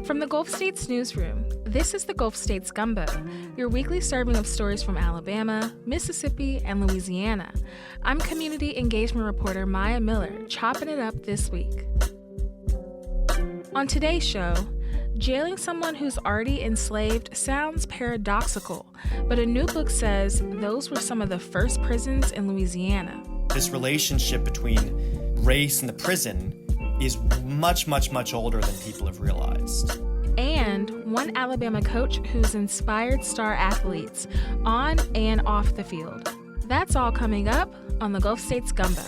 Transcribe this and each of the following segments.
From the Gulf States newsroom, this is the Gulf States Gumbo, your weekly serving of stories from Alabama, Mississippi, and Louisiana. I'm community engagement reporter Maya Miller, chopping it up this week. On today's show, jailing someone who's already enslaved sounds paradoxical, but a new book says those were some of the first prisons in Louisiana. This relationship between race and the prison is much, much, much older than people have realized. And one Alabama coach who's inspired star athletes on and off the field. That's all coming up on the Gulf States Gumbo.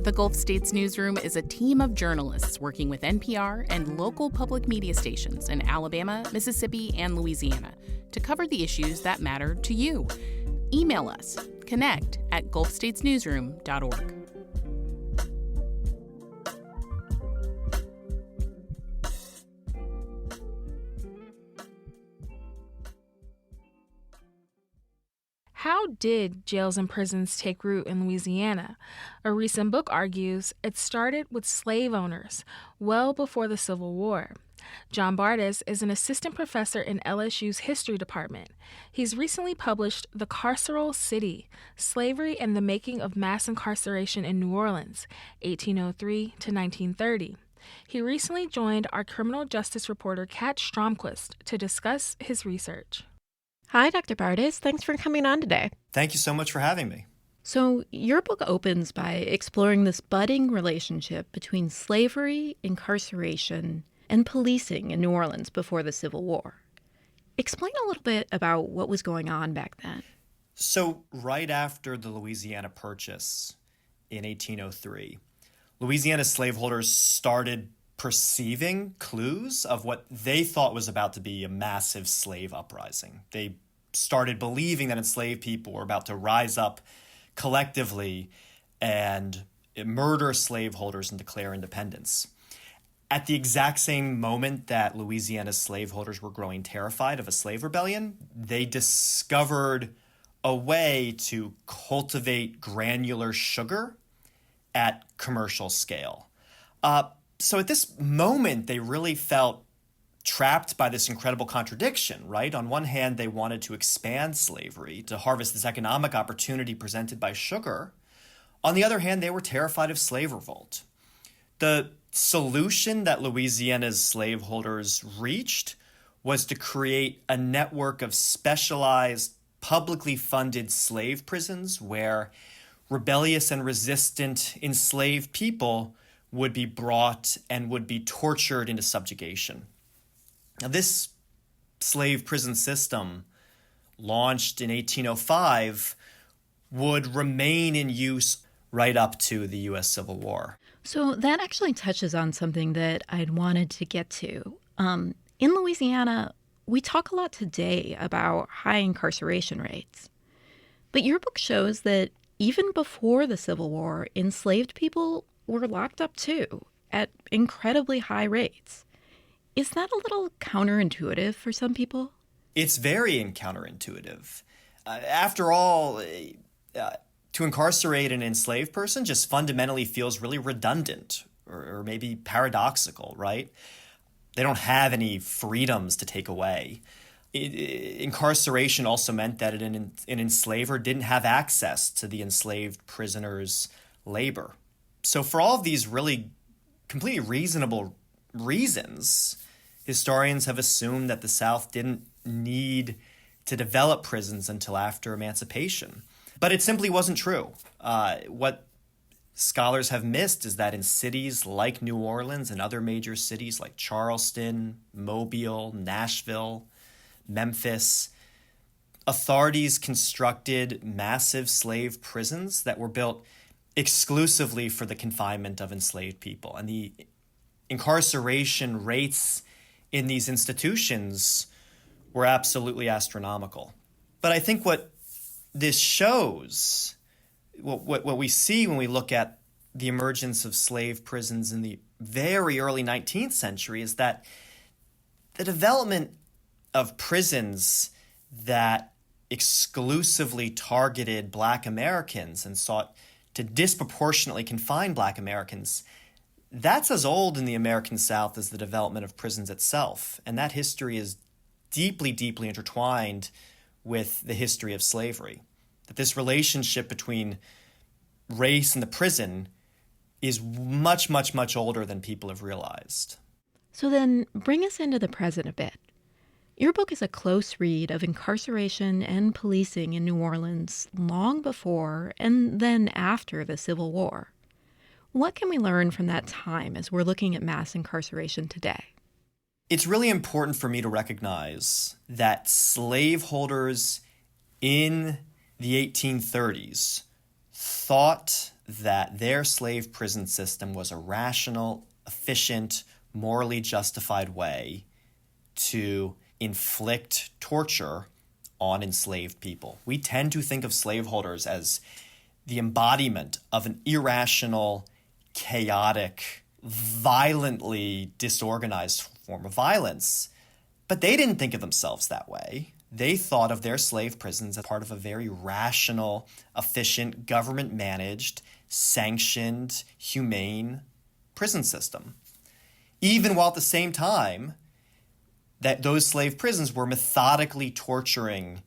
The Gulf States Newsroom is a team of journalists working with NPR and local public media stations in Alabama, Mississippi, and Louisiana to cover the issues that matter to you. Email us, connect@gulfstatesnewsroom.org. How did jails and prisons take root in Louisiana? A recent book argues it started with slave owners, well before the Civil War. John Bardis is an assistant professor in LSU's history department. He's recently published The Carceral City, Slavery and the Making of Mass Incarceration in New Orleans, 1803 to 1930. He recently joined our criminal justice reporter Kat Stromquist to discuss his research. Hi, Dr. Bardis. Thanks for coming on today. Thank you so much for having me. So your book opens by exploring this budding relationship between slavery, incarceration, and policing in New Orleans before the Civil War. Explain a little bit about what was going on back then. So right after the Louisiana Purchase in 1803, Louisiana slaveholders started perceiving clues of what they thought was about to be a massive slave uprising. They started believing that enslaved people were about to rise up collectively and murder slaveholders and declare independence. At the exact same moment that Louisiana's slaveholders were growing terrified of a slave rebellion, they discovered a way to cultivate granular sugar at commercial scale. So at this moment, they really felt trapped by this incredible contradiction, right? On one hand, they wanted to expand slavery, to harvest this economic opportunity presented by sugar. On the other hand, they were terrified of slave revolt. The solution that Louisiana's slaveholders reached was to create a network of specialized, publicly funded slave prisons where rebellious and resistant enslaved people would be brought and would be tortured into subjugation. Now, this slave prison system, launched in 1805, would remain in use right up to the U.S. Civil War. So that actually touches on something that I'd wanted to get to. In Louisiana, we talk a lot today about high incarceration rates. But your book shows that even before the Civil War, enslaved people were locked up too, at incredibly high rates. Is that a little counterintuitive for some people? It's very counterintuitive. After all, to incarcerate an enslaved person just fundamentally feels really redundant or maybe paradoxical, right? They don't have any freedoms to take away. Incarceration also meant that an enslaver didn't have access to the enslaved prisoner's labor. So for all of these really completely reasonable reasons, historians have assumed that the South didn't need to develop prisons until after emancipation. But it simply wasn't true. What scholars have missed is that in cities like New Orleans and other major cities like Charleston, Mobile, Nashville, Memphis, authorities constructed massive slave prisons that were built exclusively for the confinement of enslaved people. And the incarceration rates in these institutions were absolutely astronomical. But I think what this shows, what we see when we look at the emergence of slave prisons in the very early 19th century is that the development of prisons that exclusively targeted Black Americans and sought to disproportionately confine Black Americans, That's as old in the American South as the development of prisons itself, and that history is deeply, deeply intertwined with the history of slavery. That this relationship between race and the prison is much, much, much older than people have realized. So then bring us into the present a bit. Your book is a close read of incarceration and policing in New Orleans long before and then after the Civil War. What can we learn from that time as we're looking at mass incarceration today? It's really important for me to recognize that slaveholders in the 1830s thought that their slave prison system was a rational, efficient, morally justified way to inflict torture on enslaved people. We tend to think of slaveholders as the embodiment of an irrational, chaotic, violently disorganized form of violence. But they didn't think of themselves that way. They thought of their slave prisons as part of a very rational, efficient, government-managed, sanctioned, humane prison system. Even while at the same time that those slave prisons were methodically torturing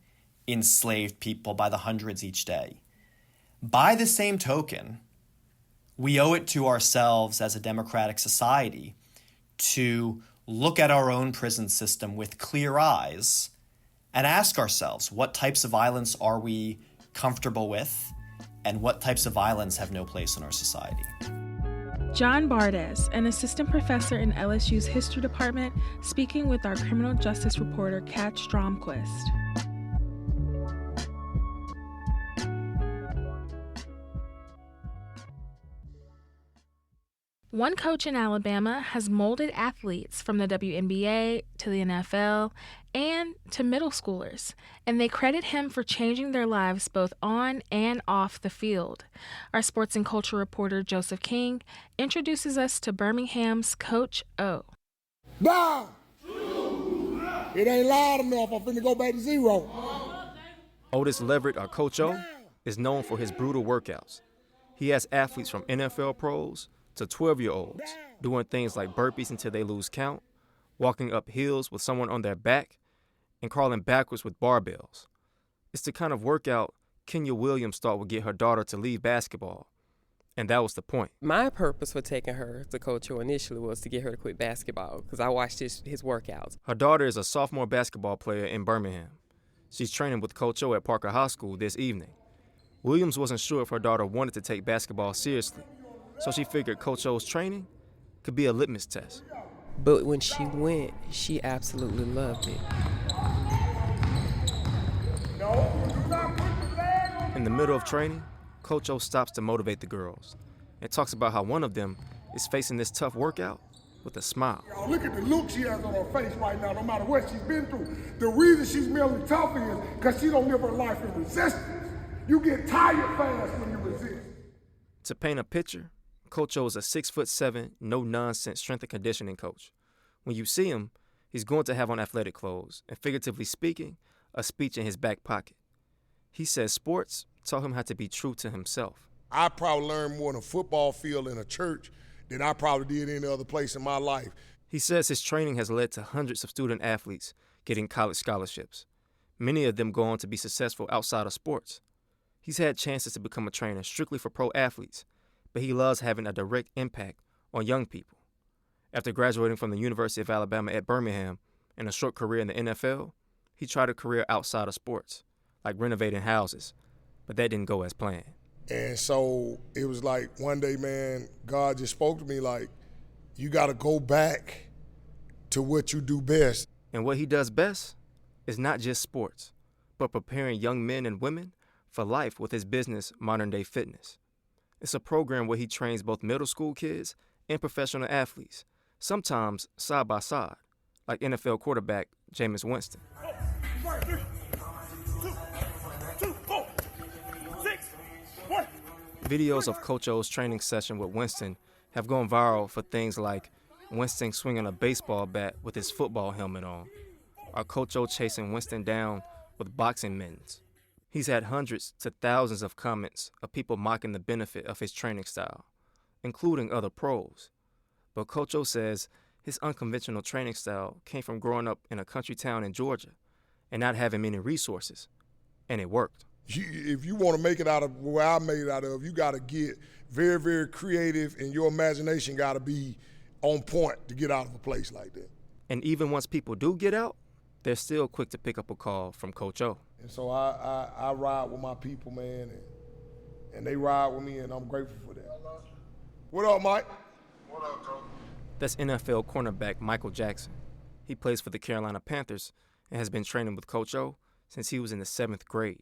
enslaved people by the hundreds each day. By the same token, we owe it to ourselves as a democratic society to look at our own prison system with clear eyes and ask ourselves, what types of violence are we comfortable with, and what types of violence have no place in our society? John Bardes, an assistant professor in LSU's history department, speaking with our criminal justice reporter, Kat Stromquist. One coach in Alabama has molded athletes from the WNBA to the NFL and to middle schoolers, and they credit him for changing their lives both on and off the field. Our sports and culture reporter, Joseph King, introduces us to Birmingham's Coach O. Down! It ain't loud enough. I'm finna go back to zero. Otis Leverett, our Coach O, is known for his brutal workouts. He has athletes from NFL pros to 12-year-olds doing things like burpees until they lose count, walking up hills with someone on their back, and crawling backwards with barbells. It's the kind of workout Kenya Williams thought would get her daughter to leave basketball, and that was the point. My purpose for taking her to Coach O initially was to get her to quit basketball because I watched his workouts. Her daughter is a sophomore basketball player in Birmingham. She's training with Coach O at Parker High School this evening. Williams wasn't sure if her daughter wanted to take basketball seriously, so she figured Coach O's training could be a litmus test. But when she went, she absolutely loved it. In the middle of training, Coach O stops to motivate the girls and talks about how one of them is facing this tough workout with a smile. Y'all look at the look she has on her face right now, no matter what she's been through. The reason she's mentally tough is because she don't live her life in resistance. You get tired fast when you resist. To paint a picture, Coach O is a 6'7", no-nonsense strength and conditioning coach. When you see him, he's going to have on athletic clothes and, figuratively speaking, a speech in his back pocket. He says sports taught him how to be true to himself. I probably learned more in a football field in a church than I probably did any other place in my life. He says his training has led to hundreds of student athletes getting college scholarships. Many of them go on to be successful outside of sports. He's had chances to become a trainer strictly for pro athletes, but he loves having a direct impact on young people. After graduating from the University of Alabama at Birmingham and a short career in the NFL, he tried a career outside of sports, like renovating houses, but that didn't go as planned. And so it was like one day, man, God just spoke to me like, you got to go back to what you do best. And what he does best is not just sports, but preparing young men and women for life with his business, Modern Day Fitness. It's a program where he trains both middle school kids and professional athletes, sometimes side by side, like NFL quarterback Jameis Winston. Videos of Coach O's training session with Winston have gone viral for things like Winston swinging a baseball bat with his football helmet on, or Coach O chasing Winston down with boxing mittens. He's had hundreds to thousands of comments of people mocking the benefit of his training style, including other pros. But Coach O says his unconventional training style came from growing up in a country town in Georgia and not having many resources, and it worked. If you want to make it out of where I made it out of, you got to get very, very creative, and your imagination got to be on point to get out of a place like that. And even once people do get out, they're still quick to pick up a call from Coach O. And so I ride with my people, man, and they ride with me, and I'm grateful for that. What up, Mike? What up, Coach? That's NFL cornerback Michael Jackson. He plays for the Carolina Panthers and has been training with Coach O since he was in the 7th grade.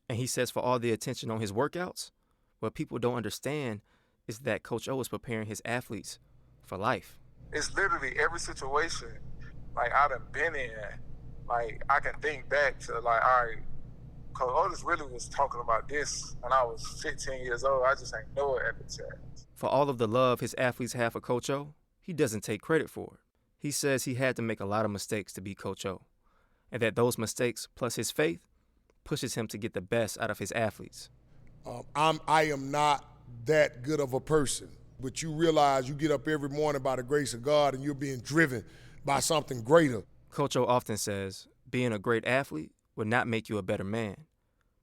And he says for all the attention on his workouts, what people don't understand is that Coach O is preparing his athletes for life. It's literally every situation, like, I done been in, like, I can think back to, like, all right, Coach Otis really was talking about this when I was 15 years old. I just ain't know it at the time. For all of the love his athletes have for Coach O, he doesn't take credit for it. He says he had to make a lot of mistakes to be Coach O, and that those mistakes, plus his faith, pushes him to get the best out of his athletes. I am not that good of a person, but you realize you get up every morning by the grace of God and you're being driven by something greater. Coach O often says being a great athlete would not make you a better man,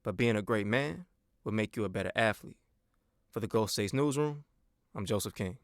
but being a great man would make you a better athlete. For the Gulf States Newsroom, I'm Joseph King.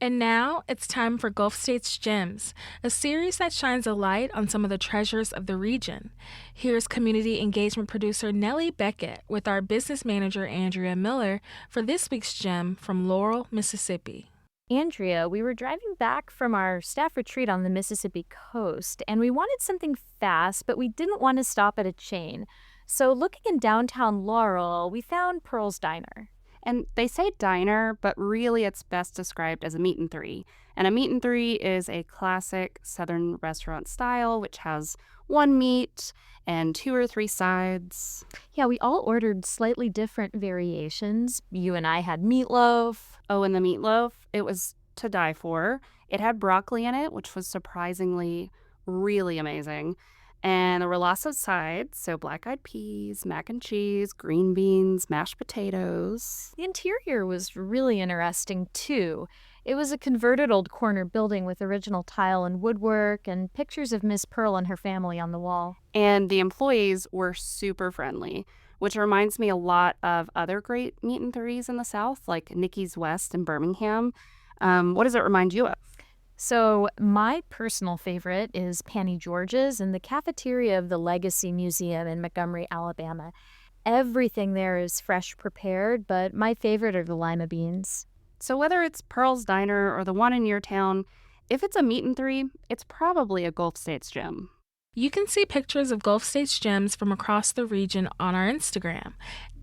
And now it's time for Gulf States Gems, a series that shines a light on some of the treasures of the region. Here's community engagement producer Nellie Beckett with our business manager Andrea Miller for this week's gem from Laurel, Mississippi. Andrea, we were driving back from our staff retreat on the Mississippi coast, and we wanted something fast, but we didn't want to stop at a chain. So looking in downtown Laurel, we found Pearl's Diner. And they say diner, but really it's best described as a meat and three. And a meat and three is a classic Southern restaurant style, which has one meat and 2 or 3 sides. Yeah, we all ordered slightly different variations. You and I had meatloaf. Oh, and the meatloaf, it was to die for. It had broccoli in it, which was surprisingly really amazing. And there were lots of sides, so black-eyed peas, mac and cheese, green beans, mashed potatoes. The interior was really interesting, too. It was a converted old corner building with original tile and woodwork and pictures of Miss Pearl and her family on the wall. And the employees were super friendly, which reminds me a lot of other great meat and threes in the South, like Nikki's West in Birmingham. What does it remind you of? So my personal favorite is Panny George's in the cafeteria of the Legacy Museum in Montgomery, Alabama. Everything there is fresh prepared, but my favorite are the lima beans. So whether it's Pearl's Diner or the one in your town, if it's a meat and three, it's probably a Gulf States gem. You can see pictures of Gulf States gems from across the region on our Instagram.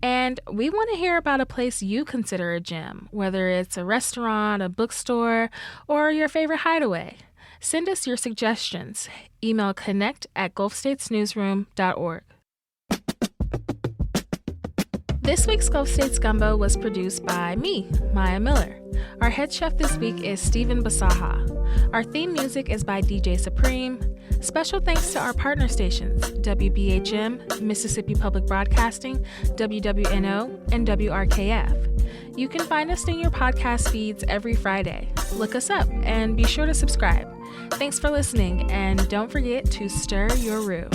And we want to hear about a place you consider a gem, whether it's a restaurant, a bookstore, or your favorite hideaway. Send us your suggestions. Email connect@gulfstatesnewsroom.org. This week's Gulf States Gumbo was produced by me, Maya Miller. Our head chef this week is Stephan Bisaha. Our theme music is by DJ Supreme. Special thanks to our partner stations, WBHM, Mississippi Public Broadcasting, WWNO, and WRKF. You can find us in your podcast feeds every Friday. Look us up and be sure to subscribe. Thanks for listening, and don't forget to stir your roux.